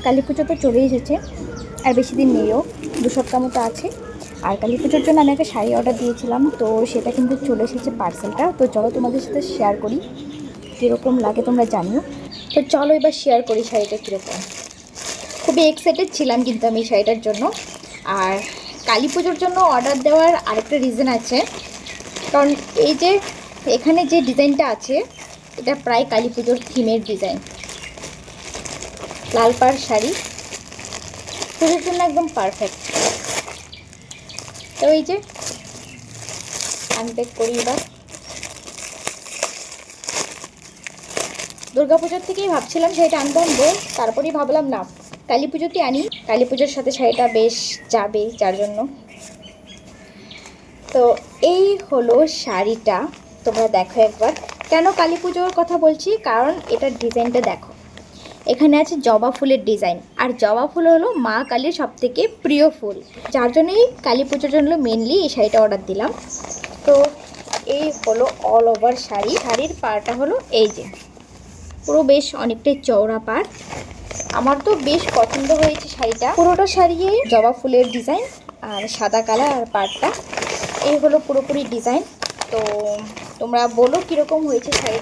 কালী পুজো তো চলে এসেছে, আর বেশি দিন নেইও, 2 সপ্তাহ মতো আছে। আর কালী পুজোর জন্য আমি একটা শাড়ি অর্ডার দিয়েছিলাম, তো সেটা কিন্তু চলে এসেছে পার্সেলটা। তো চলো তোমাদের সাথে শেয়ার করি কীরকম লাগে, তোমরা জানিও। তো চলো এবার শেয়ার করি শাড়িটা কীরকম। খুবই এক্সাইটেড ছিলাম কিন্তু আমি শাড়িটার জন্য। আর কালী পুজোর জন্য অর্ডার দেওয়ার আরেকটা রিজন আছে, কারণ এই যে এখানে যে ডিজাইনটা আছে এটা প্রায় কালী পুজোর থিমের ডিজাইন। লাল পাড় শাড়ি পুজোর জন্য একদম পারফেক্ট। তো এই যে আনপ্যাক করি এবার। দুর্গাপুজোর থেকেই ভাবছিলাম শাড়িটা আনবো, তারপরেই ভাবলাম না কালী পুজোতে আনি, কালী পুজোর সাথে শাড়িটা বেশ যাবে যার জন্য। তো এই হলো শাড়িটা, তোমরা দেখো একবার। কেন কালী পুজোর কথা বলছি, কারণ এটার ডিজাইনটা দেখো। এখানে আছে জবা ফুলের ডিজাইন, আর জবা ফুল হলো মা কালীর সবথেকে প্রিয় ফুল, যার জন্যই কালী পুজোর জন্য মেনলি এই শাড়িটা অর্ডার দিলাম। তো এই হলো অল ওভার শাড়ি। শাড়ির পাড়টা হলো এই যে পুরো বেশ অনেকটাই চওড়া পাড়। আমার তো বেশ পছন্দ হয়েছে শাড়িটা। পুরোটা শাড়িয়ে জবা ফুলের ডিজাইন আর সাদা কালার, আর পাড়টা এই হলো পুরোপুরি ডিজাইন। তো তোমরা বলো কীরকম হয়েছে শাড়িটা।